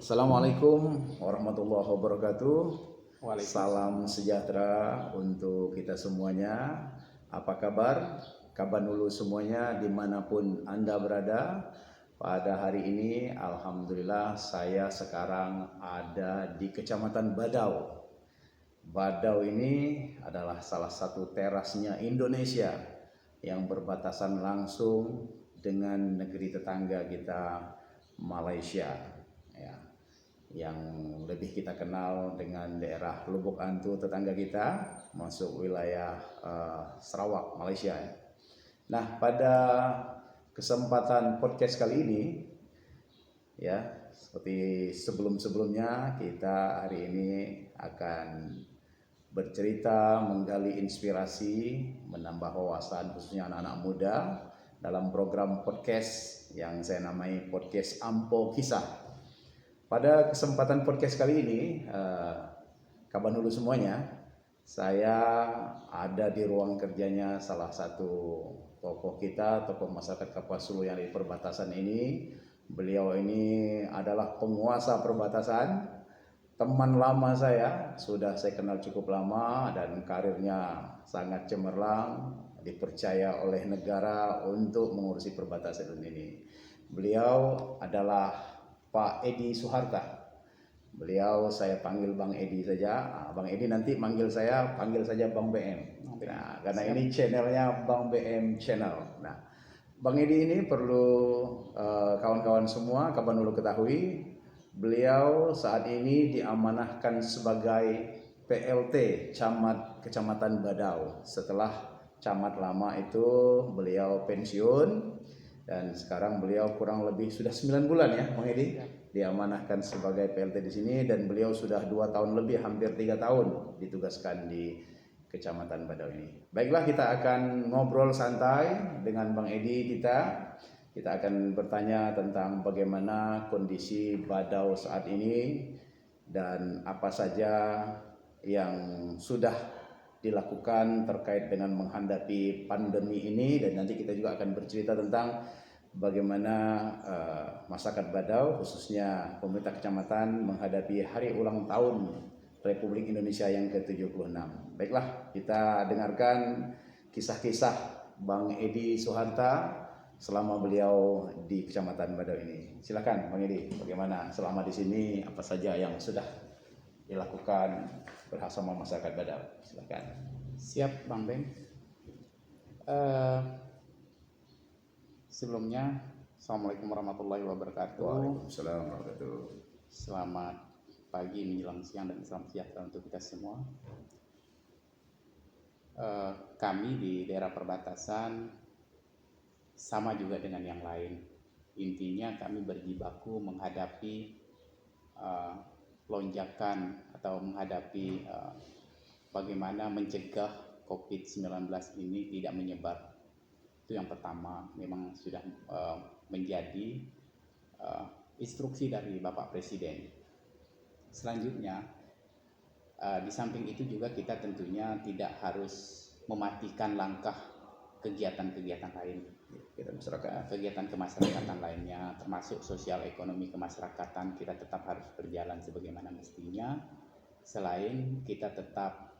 Assalamualaikum warahmatullahi wabarakatuh. Waalaikumsalam. Salam sejahtera untuk kita semuanya. Apa kabar? Kabar dulu semuanya dimanapun Anda berada. Pada hari ini Alhamdulillah saya sekarang ada di Kecamatan Badau. Badau ini adalah salah satu terasnya Indonesia yang berbatasan langsung dengan negeri tetangga kita, Malaysia, ya, yang lebih kita kenal dengan daerah Lubuk Antu tetangga kita, masuk wilayah Sarawak, Malaysia. Nah, pada kesempatan podcast kali ini, ya, seperti sebelum-sebelumnya, kita hari ini akan bercerita, menggali inspirasi, menambah wawasan khususnya anak-anak muda dalam program podcast yang saya namai Podcast Ampo Kisah. Pada kesempatan podcast kali ini, kabar dulu semuanya, saya ada di ruang kerjanya salah satu tokoh kita, tokoh masyarakat Kapasulu yang di perbatasan ini. Beliau ini adalah penguasa perbatasan, teman lama saya, sudah saya kenal cukup lama dan karirnya sangat cemerlang, dipercaya oleh negara untuk mengurusi perbatasan ini. Beliau adalah Pak Edi Suharta. Beliau saya panggil Bang Edi saja. Bang Edi nanti panggil saja Bang BM. Nah, karena ini channelnya Bang BM Channel. Nah, Bang Edi ini perlu kawan-kawan semua kabar dulu ketahui, beliau saat ini diamanahkan sebagai PLT Camat Kecamatan Badau. Setelah camat lama itu beliau pensiun. Dan sekarang beliau kurang lebih sudah 9 bulan ya Bang Edi diamanahkan sebagai PLT di sini, dan beliau sudah 2 tahun lebih, hampir 3 tahun ditugaskan di Kecamatan Badau ini. Baiklah, kita akan ngobrol santai dengan Bang Edi kita akan bertanya tentang bagaimana kondisi Badau saat ini dan apa saja yang sudah dilakukan terkait dengan menghadapi pandemi ini, dan nanti kita juga akan bercerita tentang bagaimana masyarakat Badau khususnya pemerintah kecamatan menghadapi hari ulang tahun Republik Indonesia yang ke-76. Baiklah, kita dengarkan kisah-kisah Bang Edi Suharta selama beliau di Kecamatan Badau ini. Silakan Bang Edi, bagaimana selama di sini, apa saja yang sudah dilakukan bersama masyarakat Badau. Silakan. Siap Bang Ben. Sebelumnya, Assalamualaikum warahmatullahi wabarakatuh. Waalaikumsalam warahmatullahi wabarakatuh. Selamat pagi menjelang siang dan salam sejahtera untuk kita semua. Kami di daerah perbatasan sama juga dengan yang lain. Intinya kami berjibaku menghadapi lonjakan atau menghadapi bagaimana mencegah COVID-19 ini tidak menyebar. Itu yang pertama, memang sudah menjadi instruksi dari Bapak Presiden. Selanjutnya, di samping itu juga kita tentunya tidak harus mematikan langkah kegiatan-kegiatan lain. Kegiatan kemasyarakatan lainnya, termasuk sosial ekonomi kemasyarakatan, kita tetap harus berjalan sebagaimana mestinya. Selain kita tetap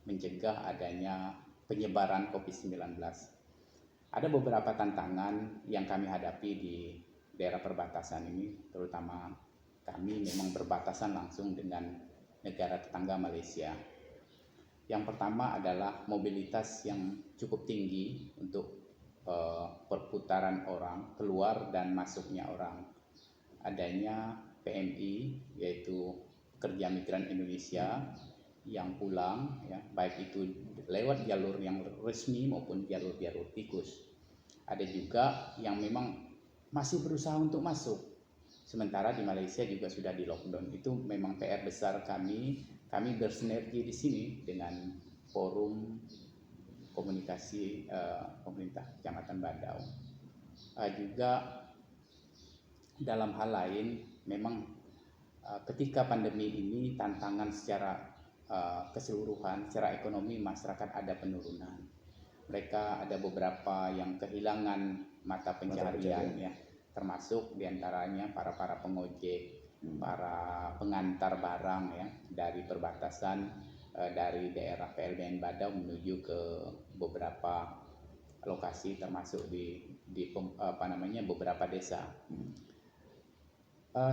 mencegah adanya penyebaran COVID-19. Ada beberapa tantangan yang kami hadapi di daerah perbatasan ini, terutama kami memang berbatasan langsung dengan negara tetangga Malaysia. Yang pertama adalah mobilitas yang cukup tinggi untuk perputaran orang, keluar dan masuknya orang. Adanya PMI, yaitu pekerja migran Indonesia yang pulang, ya, baik itu lewat jalur yang resmi maupun jalur-jalur tikus. Ada juga yang memang masih berusaha untuk masuk, sementara di Malaysia juga sudah di lockdown. Itu memang PR besar kami. Kami bersinergi di sini dengan forum komunikasi pemerintah Kecamatan Badau. Juga dalam hal lain, memang ketika pandemi ini tantangan secara keseluruhan, secara ekonomi masyarakat ada penurunan. Mereka ada beberapa yang kehilangan mata pencaharian, ya, termasuk diantaranya para pengojek, para pengantar barang ya dari perbatasan dari daerah PLBN Badau menuju ke beberapa lokasi termasuk di beberapa desa.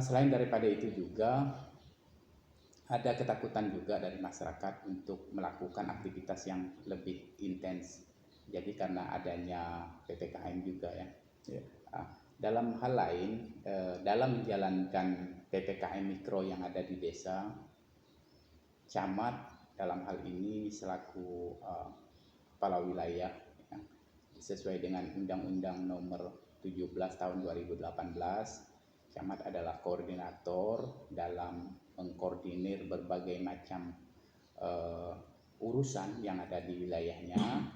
Selain daripada itu juga ada ketakutan juga dari masyarakat untuk melakukan aktivitas yang lebih intens. Jadi karena adanya PPKM juga ya. Dalam hal lain, dalam menjalankan PPKM mikro yang ada di desa, camat dalam hal ini selaku kepala wilayah ya, sesuai dengan Undang-Undang Nomor 17 Tahun 2018, camat adalah koordinator dalam mengkoordinir berbagai macam urusan yang ada di wilayahnya.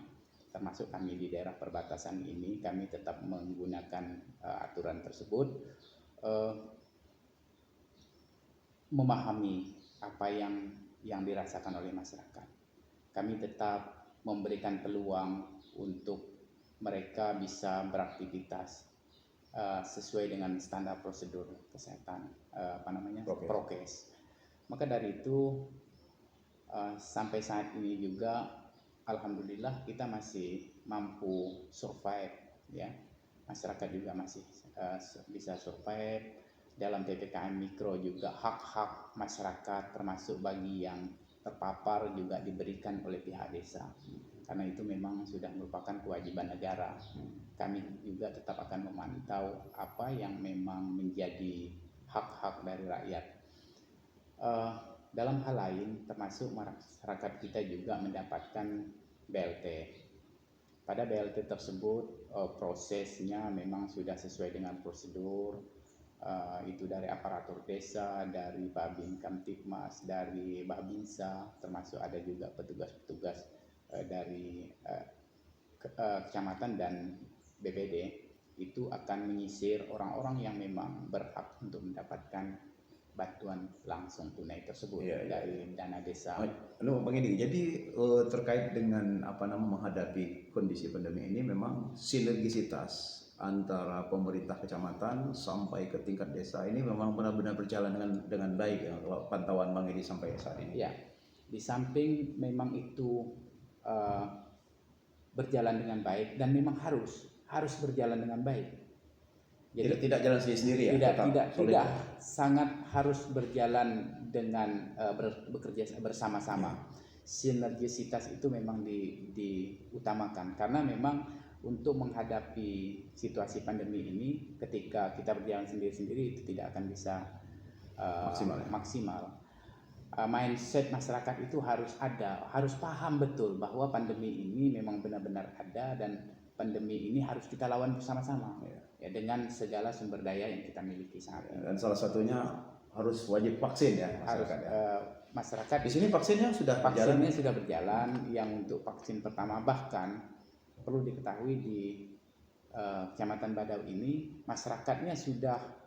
Termasuk kami di daerah perbatasan ini, kami tetap menggunakan aturan tersebut, memahami apa yang dirasakan oleh masyarakat. Kami tetap memberikan peluang untuk mereka bisa beraktivitas sesuai dengan standar prosedur kesehatan, prokes. Maka dari itu sampai saat ini juga alhamdulillah kita masih mampu survive ya. Masyarakat juga masih bisa survive. Dalam PPKM mikro juga hak-hak masyarakat termasuk bagi yang terpapar juga diberikan oleh pihak desa. Karena itu memang sudah merupakan kewajiban negara. Kami juga tetap akan memantau apa yang memang menjadi hak-hak dari rakyat. Dalam hal lain termasuk masyarakat kita juga mendapatkan BLT. Pada BLT tersebut prosesnya memang sudah sesuai dengan prosedur, itu dari aparatur desa, dari Babin Kamtipmas, dari Babinsa, termasuk ada juga petugas-petugas dari kecamatan dan BPD, itu akan menyisir orang-orang yang memang berhak untuk mendapatkan bantuan langsung tunai tersebut dari dana desa. Bang Edi, jadi terkait dengan menghadapi kondisi pandemi ini, memang sinergisitas antara pemerintah kecamatan sampai ke tingkat desa ini memang benar-benar berjalan dengan baik ya, kalau pantauan Bang Edi sampai saat ini. Ya, di samping memang itu berjalan dengan baik dan memang harus berjalan dengan baik. Jadi tidak jalan sendiri ya? Tidak, sangat harus berjalan dengan bekerja bersama-sama. Sinergisitas itu memang diutamakan karena memang untuk menghadapi situasi pandemi ini, ketika kita berjalan sendiri-sendiri itu tidak akan bisa maksimal. Mindset masyarakat itu harus ada, harus paham betul bahwa pandemi ini memang benar-benar ada dan pandemi ini harus kita lawan bersama-sama ya, dengan segala sumber daya yang kita miliki saat ini. Dan salah satunya harus wajib vaksin ya masyarakat. Masyarakat di sini vaksinnya sudah berjalan. Yang untuk vaksin pertama, bahkan perlu diketahui di Kecamatan Badau ini masyarakatnya sudah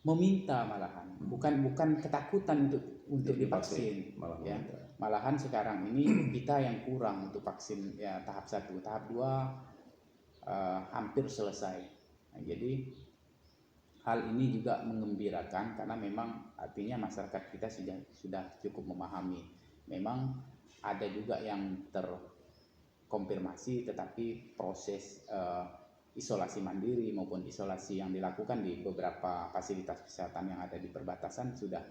meminta, malahan bukan ketakutan untuk divaksin ya. Malahan sekarang ini kita yang kurang untuk vaksin ya, tahap 1, tahap 2 hampir selesai. Nah, jadi hal ini juga mengembirakan karena memang artinya masyarakat kita sudah cukup memahami. Memang ada juga yang terkonfirmasi, tetapi proses isolasi mandiri maupun isolasi yang dilakukan di beberapa fasilitas kesehatan yang ada di perbatasan sudah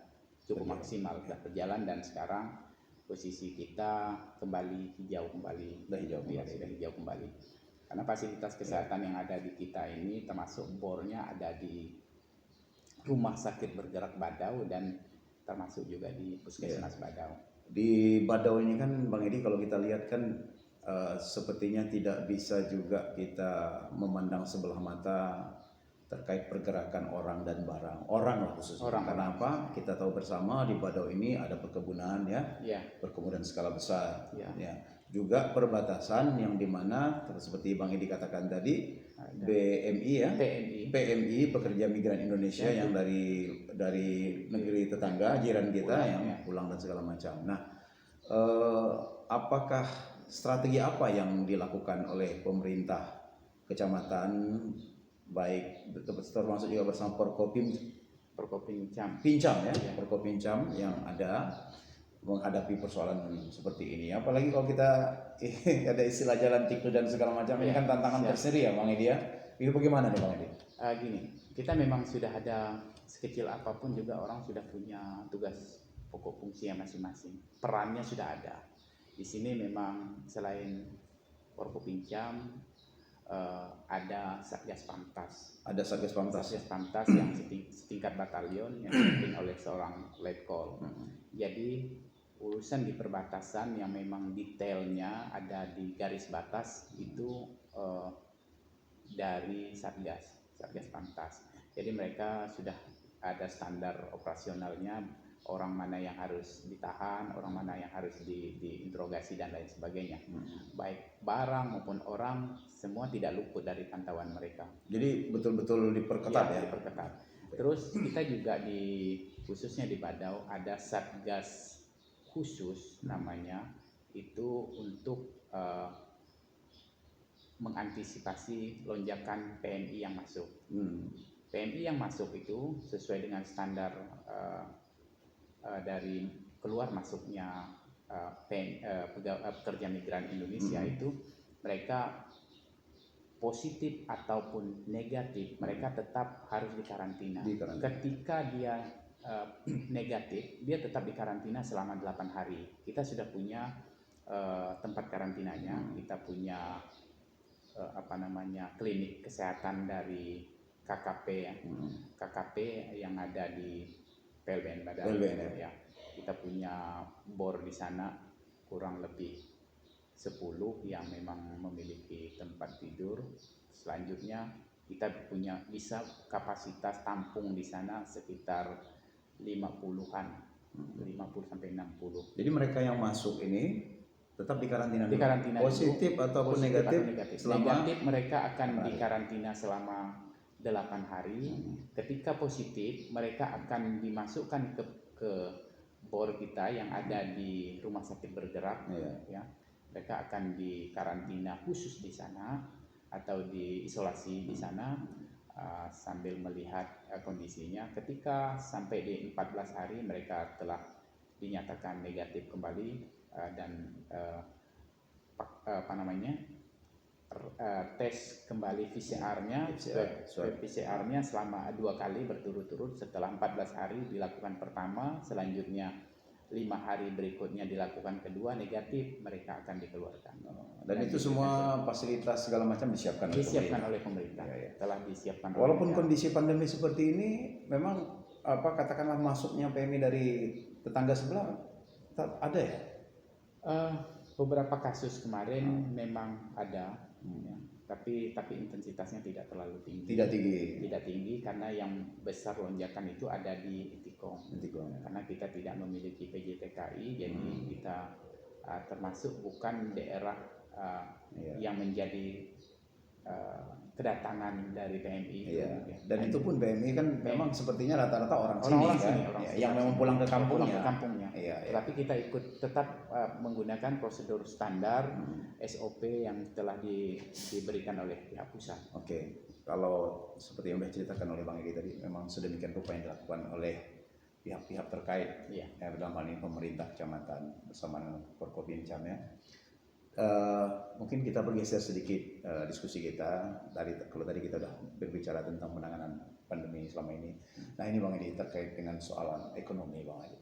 cukup maksimal, sudah berjalan, dan sekarang posisi kita kembali hijau kembali. Sudah hijau kembali. Karena fasilitas kesehatan yang ada di kita ini termasuk bornya ada di Rumah Sakit Bergerak Badau dan termasuk juga di Puskesmas Badau. Di Badau ini kan Bang Edi, kalau kita lihat kan sepertinya tidak bisa juga kita memandang sebelah mata terkait pergerakan orang dan barang. Orang lah khususnya. Kenapa? Kita tahu bersama di Badau ini ada perkebunan perkebunan skala besar. Juga perbatasan yang dimana seperti Bang Edi katakan tadi, PMI Pekerja Migran Indonesia yang dari negeri tetangga jiran kita yang pulang dan segala macam. Nah, apakah strategi apa yang dilakukan oleh pemerintah kecamatan baik termasuk juga bersama Forkopimcam. Pincam ya, Ya. Forkopincam yang ada menghadapi persoalan seperti ini. Apalagi kalau kita ada istilah jalan tikus dan segala macam, ini kan tantangan tersendiri ya Bang Edi ya. Itu bagaimana nih Bang Edi? Gini, kita memang sudah ada, sekecil apapun juga orang sudah punya tugas pokok fungsinya masing-masing. Perannya sudah ada. Di sini memang selain Forkopincam ada Satgas Pamtas. Ada Satgas Pamtas. Satgas Pamtas yang setingkat batalion yang dipimpin oleh seorang letkol. Jadi urusan di perbatasan yang memang detailnya ada di garis batas itu dari Satgas Pamtas. Jadi mereka sudah ada standar operasionalnya, orang mana yang harus ditahan, orang mana yang harus diinterogasi dan lain sebagainya. Baik barang maupun orang, semua tidak luput dari pantauan mereka. Jadi betul-betul diperketat ya? Diperketat. Terus kita juga khususnya di Badau ada Satgas khusus namanya, itu untuk mengantisipasi lonjakan PMI yang masuk. PMI yang masuk itu sesuai dengan standar dari keluar masuknya pekerja migran Indonesia itu, mereka positif ataupun negatif, mereka tetap harus dikarantina. Ketika dia negatif, dia tetap dikarantina selama 8 hari. Kita sudah punya tempat karantinanya, kita punya klinik kesehatan dari KKP ya. KKP yang ada di PLBN Badau ya. Kita punya bor di sana kurang lebih 10 yang memang memiliki tempat tidur. Selanjutnya kita bisa kapasitas tampung di sana sekitar 50-an, 50 sampai 60. Jadi mereka yang masuk ini tetap dikarantina dulu. Dikarantina positif dulu. Ataupun negatif. Selama negatif mereka akan dikarantina selama 8 hari. Ketika positif, mereka akan dimasukkan ke bor kita yang ada di Rumah Sakit Bergerak ya. Mereka akan dikarantina khusus di sana atau diisolasi di sana sambil melihat kondisinya. Ketika sampai di 14 hari mereka telah dinyatakan negatif kembali dan tes kembali PCR-nya selama 2 kali berturut-turut. Setelah 14 hari dilakukan pertama, selanjutnya 5 hari berikutnya dilakukan kedua, negatif, mereka akan dikeluarkan. Dan itu semua fasilitas segala macam disiapkan oleh pemerintah. Telah disiapkan. Walaupun kondisi pandemi seperti ini, memang katakanlah masuknya PMI dari tetangga sebelah ada ya? Beberapa kasus kemarin memang ada. Ya. Tapi intensitasnya tidak terlalu tinggi. Tidak tinggi karena yang besar lonjakan itu ada di Itikong. Karena kita tidak memiliki PJTKI, jadi kita termasuk bukan daerah yang menjadi kedatangan dari PMI. Dan itu pun PMI kan memang sepertinya rata-rata orang sini yang memang pulang ke kampungnya. Tapi kita ikut tetap menggunakan prosedur standar SOP yang telah diberikan oleh pihak pusat. Kalau seperti yang sudah diceritakan oleh Bang Edi tadi, memang sedemikian rupa yang dilakukan oleh pihak-pihak terkait. Dalam hal ini pemerintah kecamatan bersama Forkopincam ya. Mungkin kita bergeser sedikit diskusi kita kalau tadi kita sudah berbicara tentang penanganan pandemi selama ini. Nah ini Bang Edi terkait dengan soalan ekonomi Bang Edi.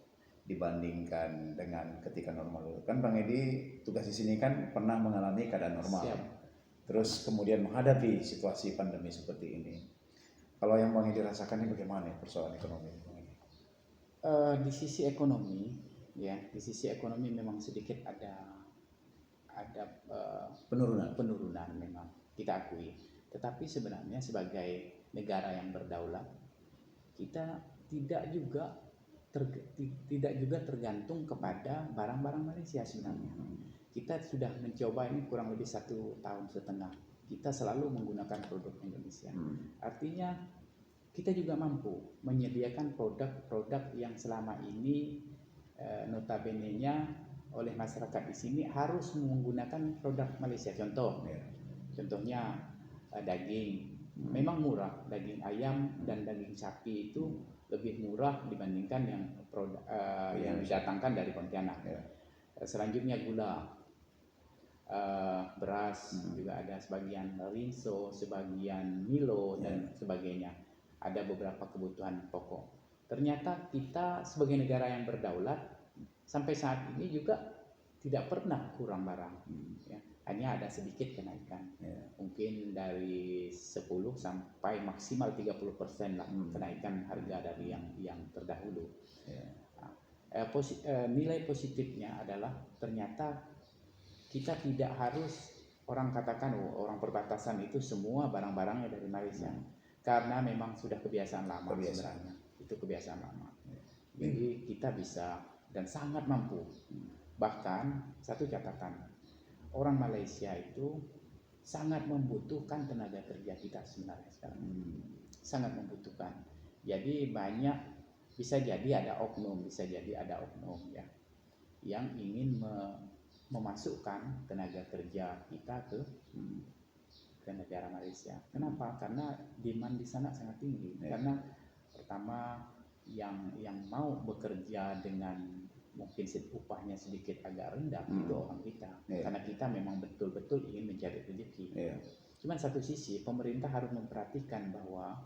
Dibandingkan dengan ketika normal, kan Bang Edi tugas di sini kan pernah mengalami keadaan normal. Terus kemudian menghadapi situasi pandemi seperti ini. Kalau yang Bang Edi rasakan ini bagaimana persoalan ekonomi Bang Edi? Di sisi ekonomi memang sedikit ada penurunan memang kita akui. Tetapi sebenarnya sebagai negara yang berdaulat, kita tidak juga tergantung kepada barang-barang Malaysia sebenarnya. Kita sudah mencoba ini kurang lebih 1,5 tahun. Kita selalu menggunakan produk Indonesia. Artinya kita juga mampu menyediakan produk-produk yang selama ini notabene-nya oleh masyarakat di sini harus menggunakan produk Malaysia. Contohnya daging, Memang murah, daging ayam dan daging sapi itu lebih murah dibandingkan yang produk yang didatangkan dari Pontianak. Selanjutnya gula, beras juga ada, sebagian rinso, sebagian Milo dan sebagainya. Ada beberapa kebutuhan pokok. Ternyata kita sebagai negara yang berdaulat sampai saat ini juga tidak pernah kurang barang. Ya. Hanya ada sedikit kenaikan, mungkin dari 10 sampai maksimal 30% lah kenaikan harga dari yang terdahulu. Nilai positifnya adalah ternyata kita tidak harus, orang katakan orang perbatasan itu semua barang-barangnya dari Malaysia, karena memang sudah kebiasaan lama. Sebenarnya itu kebiasaan lama. Jadi kita bisa dan sangat mampu. Bahkan satu catatan, orang Malaysia itu sangat membutuhkan tenaga kerja kita sebenarnya sekarang. Sangat membutuhkan. Jadi banyak, bisa jadi ada oknum ya, yang ingin memasukkan tenaga kerja kita ke negara Malaysia. Kenapa? Karena demand di sana sangat tinggi. Karena pertama yang mau bekerja dengan mungkin upahnya sedikit agak rendah itu orang kita, karena kita memang betul-betul ingin mencari rezeki. Cuman satu sisi pemerintah harus memperhatikan bahwa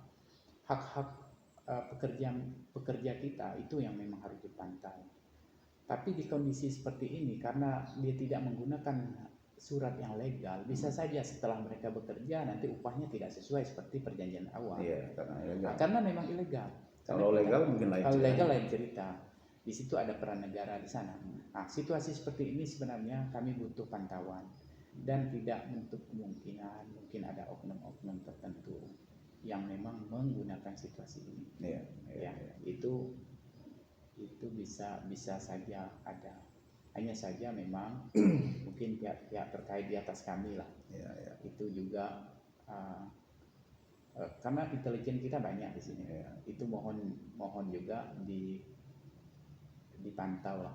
hak-hak pekerja kita itu yang memang harus dipantau. Tapi di kondisi seperti ini, karena dia tidak menggunakan surat yang legal, bisa saja setelah mereka bekerja nanti upahnya tidak sesuai seperti perjanjian awal. Karena memang ilegal. Kalau legal mungkin lain. Kalau legal lain cerita. Di situ ada peran negara di sana. Nah, situasi seperti ini sebenarnya kami butuh pantauan, dan tidak menutup kemungkinan mungkin ada oknum-oknum tertentu yang memang menggunakan situasi ini. Itu bisa saja ada. Hanya saja memang mungkin pihak terkait di atas kami lah. Itu juga karena intelijen kita banyak di sini. Itu mohon juga dipantau lah,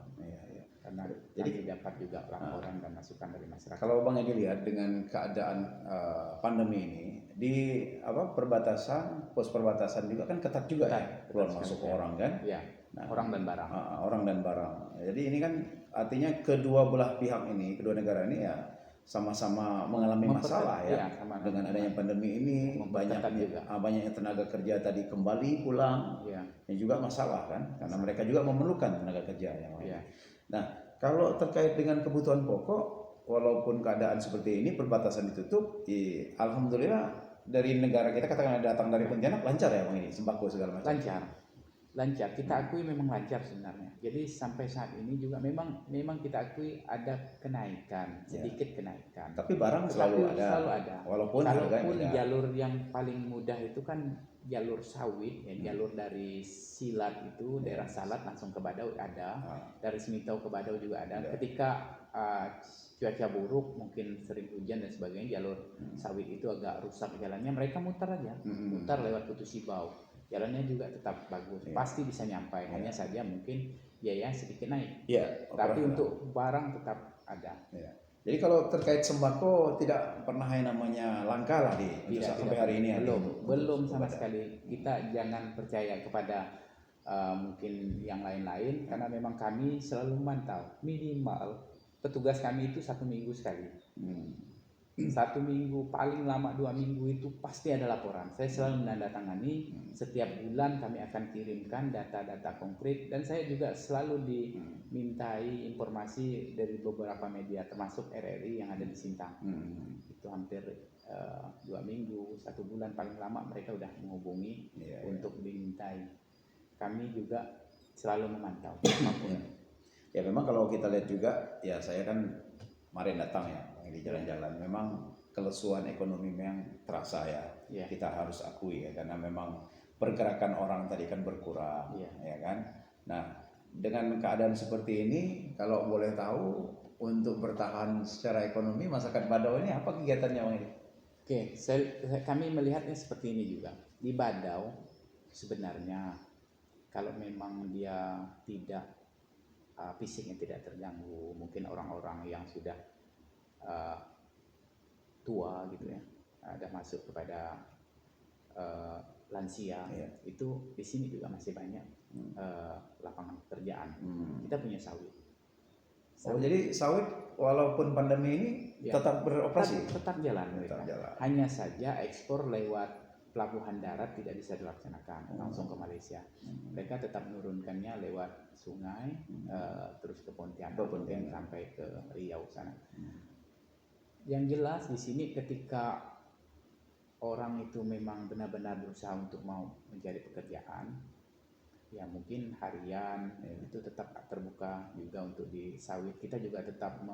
karena jadi dapat juga laporan dan masukan dari masyarakat. Kalau Bang Edi lihat dengan keadaan pandemi ini di perbatasan, pos perbatasan juga kan ketat juga, keluar masuk orang kan? Orang dan barang. Orang dan barang. Jadi ini kan artinya kedua belah pihak ini, kedua negara ini sama-sama mengalami masalah dengan adanya pandemi ini, banyaknya tenaga kerja tadi kembali pulang, yang juga masalah kan, karena mereka juga memerlukan tenaga kerja yang lain. Nah, kalau terkait dengan kebutuhan pokok, walaupun keadaan seperti ini perbatasan ditutup, alhamdulillah dari negara kita, katakan datang dari Pontianak lancar ya Bang ini, sembako segala macam. Lancar, kita akui memang lancar sebenarnya. Jadi sampai saat ini juga memang kita akui ada kenaikan, sedikit kenaikan. Tapi barang selalu ada. Walaupun jalur yang paling mudah itu kan jalur sawit, jalur dari Silat itu, daerah Salat langsung ke Badau ada, dari Semitau ke Badau juga ada. Ketika cuaca buruk, mungkin sering hujan dan sebagainya, jalur sawit itu agak rusak jalannya, mereka mutar aja, mutar lewat Putus Sibau. Jalannya juga tetap bagus, pasti bisa nyampai. Hanya saja mungkin biaya sedikit naik. Tapi untuk barang tetap ada. Jadi kalau terkait sembako tidak pernah yang namanya langka lah sampai hari ini. Belum sama sekali. Kita jangan percaya kepada mungkin yang lain-lain, karena memang kami selalu memantau. Minimal petugas kami itu 1 minggu sekali. 1 minggu, paling lama 2 minggu itu pasti ada laporan. Saya selalu menandatangani, setiap bulan kami akan kirimkan data-data konkret, dan saya juga selalu dimintai informasi dari beberapa media termasuk RRI yang ada di Sintang. Itu hampir 2 minggu, 1 bulan paling lama mereka udah menghubungi untuk dimintai. Kami juga selalu memantau. Ya memang kalau kita lihat juga, ya saya kan kemarin datang di jalan-jalan, memang kelesuan ekonomi memang terasa kita harus akui karena memang pergerakan orang tadi kan berkurang, ya kan. Nah, dengan keadaan seperti ini, kalau boleh tahu untuk bertahan secara ekonomi masyarakat Badau ini apa kegiatannya Bang ini? Kami melihatnya seperti ini juga. Di Badau sebenarnya kalau memang dia tidak fisiknya tidak terganggu, mungkin orang-orang yang sudah tua gitu ya, ada masuk kepada lansia, itu di sini juga masih banyak lapangan pekerjaan. Kita punya sawit. Oh, jadi sawit walaupun pandemi ini tetap beroperasi? Tetap jalan mereka. Hanya saja ekspor lewat pelabuhan darat tidak bisa dilaksanakan langsung ke Malaysia. Mereka tetap menurunkannya lewat sungai, terus ke Pontianak, sampai ke Riau sana. Yang jelas di sini ketika orang itu memang benar-benar berusaha untuk mau mencari pekerjaan, ya mungkin harian itu tetap terbuka juga untuk di sawit. Kita juga tetap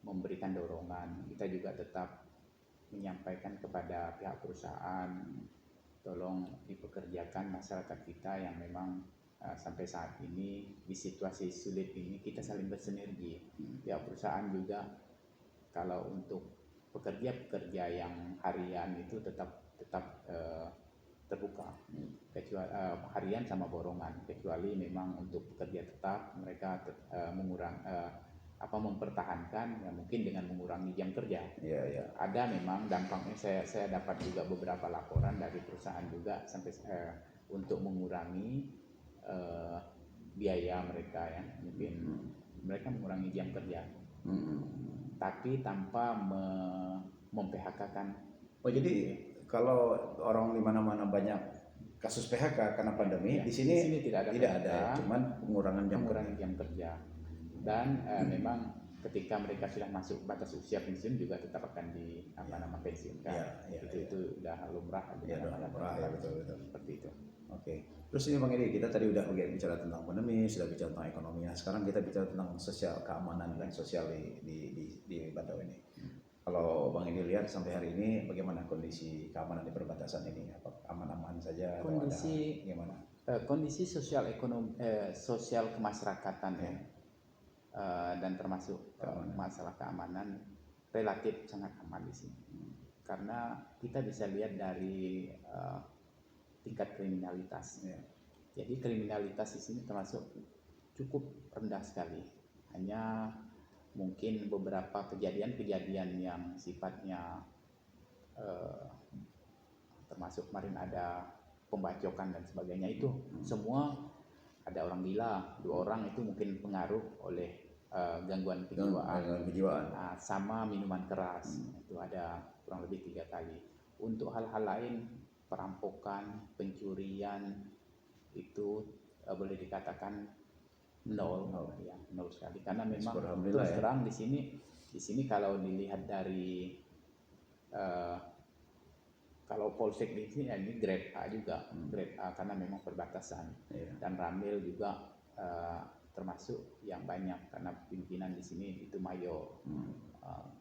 memberikan dorongan. Kita juga tetap menyampaikan kepada pihak perusahaan, tolong dipekerjakan masyarakat kita yang memang sampai saat ini di situasi sulit ini kita saling bersinergi. Pihak perusahaan juga kalau untuk pekerja yang harian itu tetap terbuka, kecuali harian sama borongan, kecuali memang untuk pekerja tetap mereka mempertahankan ya mungkin dengan mengurangi jam kerja. Ada memang dampaknya, saya dapat juga beberapa laporan dari perusahaan juga sampai untuk mengurangi biaya mereka ya, mungkin mereka mengurangi jam kerja, tapi tanpa mem-PHK-kan. Oh, jadi kalau orang di mana-mana banyak kasus PHK karena pandemi, di sini tidak ada, cuman pengurangan jam kerja. Dan memang ketika mereka sudah masuk batas usia pensiun juga tetap akan pensiunkan. Itu udah lumrah. Betul. Seperti itu. Oke. Terus ini Bang Edi, kita tadi udah bicara tentang pandemi, sudah bicara tentang ekonomi. Sekarang kita bicara tentang sosial, keamanan dan sosial di Badau ini. Kalau Bang Edi lihat sampai hari ini bagaimana kondisi keamanan di perbatasan ini? Apa aman-aman saja? Kondisi gimana? Kondisi sosial ekonomi, sosial kemasyarakatan dan termasuk masalah keamanan relatif sangat aman di sini. Karena kita bisa lihat dari tingkat kriminalitas. Jadi kriminalitas di sini termasuk cukup rendah sekali. Hanya mungkin beberapa kejadian yang sifatnya termasuk kemarin ada pembacokan dan sebagainya, itu semua ada orang gila, 2 orang itu mungkin pengaruh oleh gangguan kejiwaan, sama minuman keras, itu ada kurang lebih 3 kali. Untuk hal-hal lain, perampokan, pencurian, itu boleh dikatakan nol sekali. Karena memang terus terang di sini kalau dilihat dari kalau polsek di sini ini grade A juga, grade A karena memang perbatasan. Dan Ramil juga termasuk yang banyak karena pimpinan di sini itu mayor.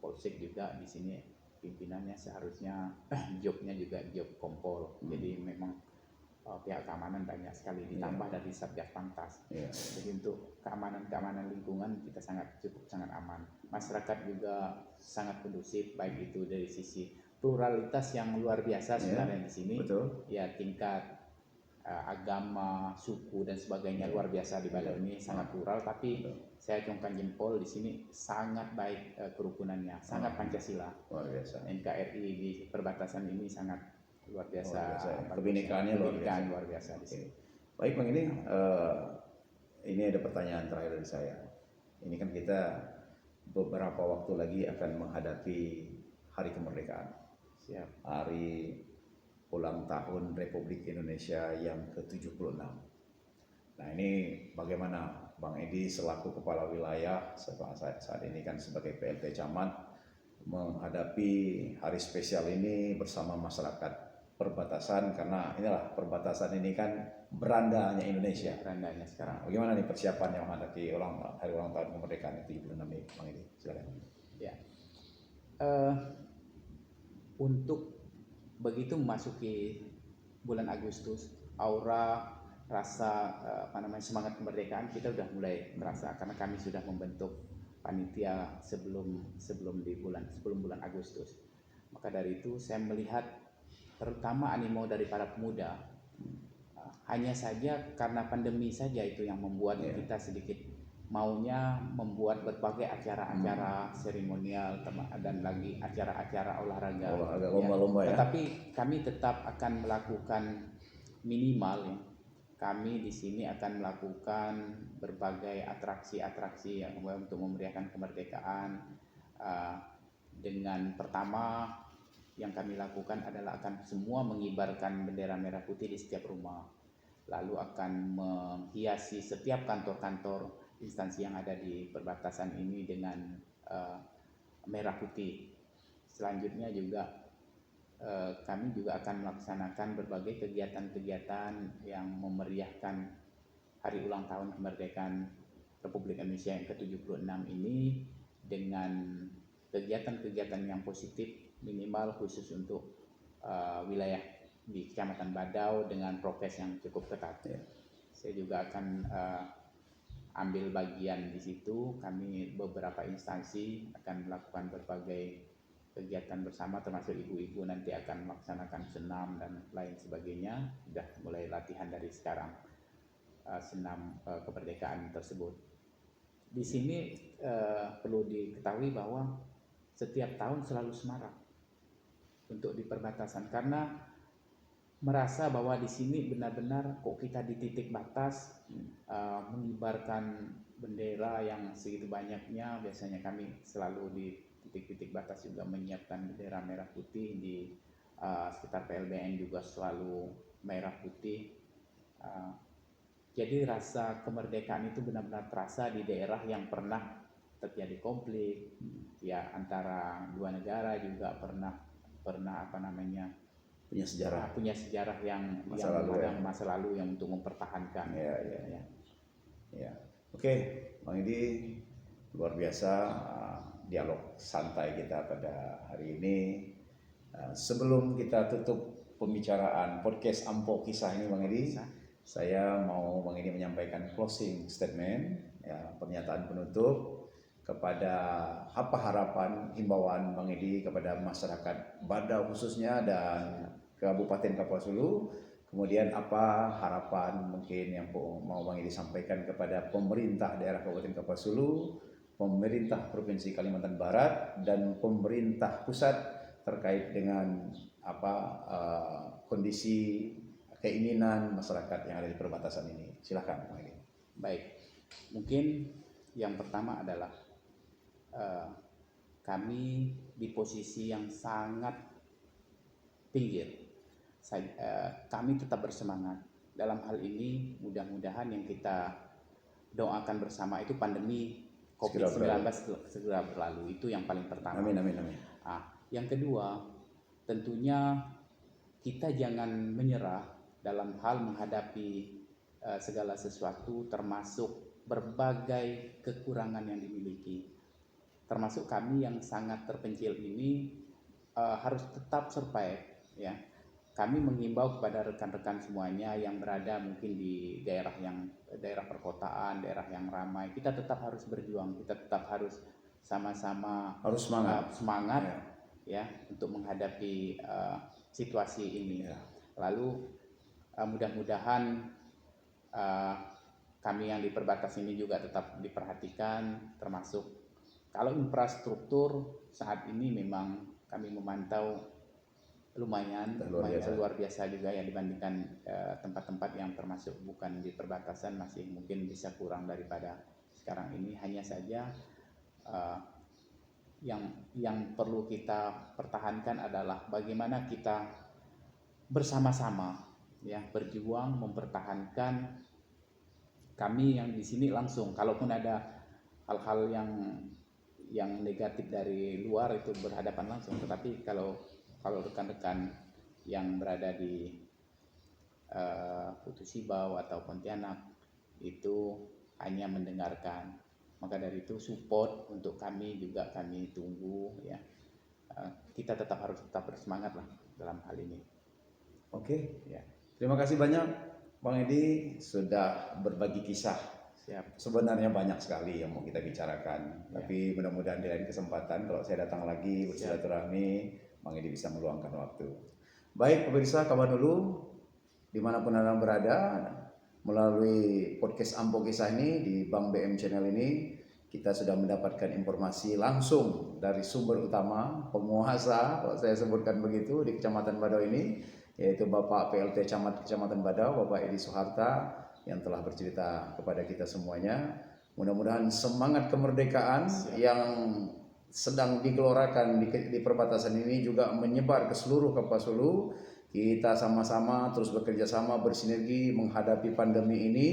Polsek juga di sini pimpinannya seharusnya jobnya juga job kompol. Jadi memang pihak keamanan banyak sekali, ditambah dari Satgas Pantas. Jadi untuk keamanan lingkungan kita sangat aman. Masyarakat juga sangat kondusif, baik itu dari sisi pluralitas yang luar biasa sebenarnya di sini. Ya tingkat agama, suku dan sebagainya luar biasa di Badau ini sangat plural. Tapi saya acungkan jempol di sini sangat baik kerukunannya, sangat Pancasila. Luar biasa. NKRI di perbatasan ini sangat luar biasa. Kebinekaannya luar biasa di sini. Baik Bang, ini ada pertanyaan terakhir dari saya. Ini kan kita beberapa waktu lagi akan menghadapi Hari Kemerdekaan. Hari ulang tahun Republik Indonesia yang ke-76. Nah, ini bagaimana Bang Edi selaku kepala wilayah saat ini kan sebagai PLT Camat menghadapi hari spesial ini bersama masyarakat perbatasan, karena inilah perbatasan ini kan berandanya Indonesia. Berandanya sekarang. Bagaimana nih persiapannya menghadapi hari ulang tahun kemerdekaan yang 76 ini, Bang Edi? Silakan. Ya. Untuk begitu memasuki bulan Agustus, aura rasa semangat kemerdekaan kita sudah mulai terasa, karena kami sudah membentuk panitia sebelum bulan Agustus. Maka dari itu saya melihat terutama animo dari para pemuda. Hanya saja karena pandemi saja itu yang membuat kita sedikit maunya membuat berbagai acara-acara seremonial dan lagi acara-acara olahraga. Agak lomba-lomba ya. Tetapi kami tetap akan melakukan minimal ya. Kami di sini akan melakukan berbagai atraksi-atraksi yang untuk memeriahkan kemerdekaan. Dengan pertama yang kami lakukan adalah akan semua mengibarkan bendera merah putih di setiap rumah. Lalu akan menghiasi setiap kantor-kantor instansi yang ada di perbatasan ini dengan merah putih. Selanjutnya juga kami juga akan melaksanakan berbagai kegiatan-kegiatan yang memeriahkan hari ulang tahun kemerdekaan Republik Indonesia yang ke-76 ini dengan kegiatan-kegiatan yang positif minimal khusus untuk wilayah di Kecamatan Badau dengan prokes yang cukup ketat. Saya juga akan ambil bagian di situ. Kami beberapa instansi akan melakukan berbagai kegiatan bersama, termasuk ibu-ibu nanti akan melaksanakan senam dan lain sebagainya. Sudah mulai latihan dari sekarang senam kemerdekaan tersebut. Di sini perlu diketahui bahwa setiap tahun selalu semarak untuk di perbatasan, karena merasa bahwa di sini benar-benar kok kita di titik batas mengibarkan bendera yang segitu banyaknya. Biasanya kami selalu di titik-titik batas juga menyiapkan bendera merah putih. Di sekitar PLBN juga selalu merah putih. Jadi rasa kemerdekaan itu benar-benar terasa di daerah yang pernah terjadi konflik ya antara dua negara, juga pernah punya sejarah yang masa lalu yang untuk mempertahankan. Ya. Oke, Bang Edi, luar biasa dialog santai kita pada hari ini. Sebelum kita tutup pembicaraan podcast Ampo Kisah ini, Bang Edi, saya mau Bang Edi menyampaikan closing statement, ya, pernyataan penutup kepada apa harapan himbauan Bang Edi kepada masyarakat Badau khususnya dan Kabupaten Kapuas Hulu. Kemudian apa harapan mungkin yang mau Bang Edi sampaikan kepada pemerintah daerah Kabupaten Kapuas Hulu, pemerintah Provinsi Kalimantan Barat, dan pemerintah pusat terkait dengan kondisi keinginan masyarakat yang ada di perbatasan ini. Silakan Bang Edi. Baik, mungkin yang pertama adalah kami di posisi yang sangat pinggir. Kami tetap bersemangat dalam hal ini. Mudah-mudahan yang kita doakan bersama itu pandemi COVID-19 segera berlalu. Itu yang paling pertama. Amin. Yang kedua, tentunya kita jangan menyerah dalam hal menghadapi segala sesuatu, termasuk berbagai kekurangan yang dimiliki. Termasuk kami yang sangat terpencil ini harus tetap survive, ya. Kami mengimbau kepada rekan-rekan semuanya yang berada mungkin di daerah perkotaan, daerah yang ramai, kita tetap harus berjuang, kita tetap harus sama-sama semangat ya untuk menghadapi situasi ini. Lalu mudah-mudahan kami yang di perbatasan ini juga tetap diperhatikan, termasuk kalau infrastruktur saat ini memang kami memantau lumayan luar biasa juga ya, dibandingkan tempat-tempat yang termasuk bukan di perbatasan masih mungkin bisa kurang daripada sekarang ini. Hanya saja yang perlu kita pertahankan adalah bagaimana kita bersama-sama ya berjuang mempertahankan. Kami yang di sini langsung, kalaupun ada hal-hal yang negatif dari luar itu berhadapan langsung, tetapi kalau rekan-rekan yang berada di Putu Sibau atau Pontianak itu hanya mendengarkan, maka dari itu support untuk kami juga kami tunggu ya. Kita harus tetap bersemangat lah dalam hal ini. Oke. Ya. Terima kasih banyak Bang Edi sudah berbagi kisah. Siap. Sebenarnya banyak sekali yang mau kita bicarakan, tapi mudah-mudahan di lain kesempatan kalau saya datang lagi bersilaturahmi, Bang Edi bisa meluangkan waktu. Baik pemirsa Kabanulu, dimanapun Anda berada, melalui podcast Ampo Kisah ini di Bank BM Channel ini kita sudah mendapatkan informasi langsung dari sumber utama penguasa, kalau saya sebutkan begitu, di Kecamatan Badau ini, yaitu Bapak PLT Camat Kecamatan Badau, Bapak Edi Soeharta, yang telah bercerita kepada kita semuanya. Mudah-mudahan semangat kemerdekaan yang sedang digelorakan di perbatasan ini juga menyebar ke seluruh Kapuas Hulu. Kita sama-sama terus bekerja sama, bersinergi menghadapi pandemi ini,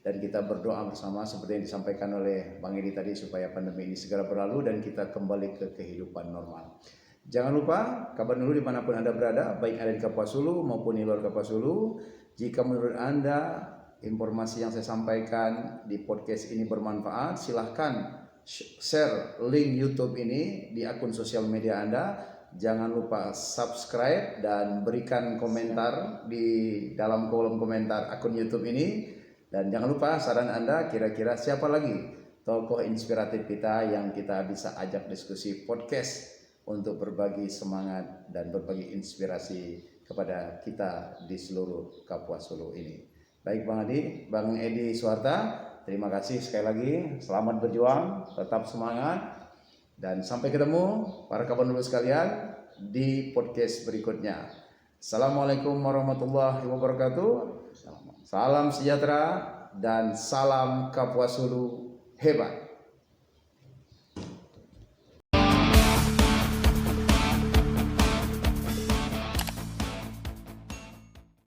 dan kita berdoa bersama seperti yang disampaikan oleh Bang Edi tadi supaya pandemi ini segera berlalu dan kita kembali ke kehidupan normal. Jangan lupa kabar dulu dimanapun Anda berada, baik ada di Kapuas Hulu maupun di luar Kapuas Hulu. Jika menurut Anda informasi yang saya sampaikan di podcast ini bermanfaat, silahkan share link YouTube ini di akun sosial media Anda. Jangan lupa subscribe dan berikan komentar di dalam kolom komentar akun YouTube ini. Dan jangan lupa saran Anda, kira-kira siapa lagi tokoh inspiratif kita yang kita bisa ajak diskusi podcast untuk berbagi semangat dan berbagi inspirasi kepada kita di seluruh Kapuas Hulu ini. Baik Bang Edi Soeharta, terima kasih sekali lagi. Selamat berjuang, tetap semangat. Dan sampai ketemu para kawan dulu sekalian di podcast berikutnya. Assalamualaikum warahmatullahi wabarakatuh. Salam sejahtera dan salam Kapuas Hulu hebat.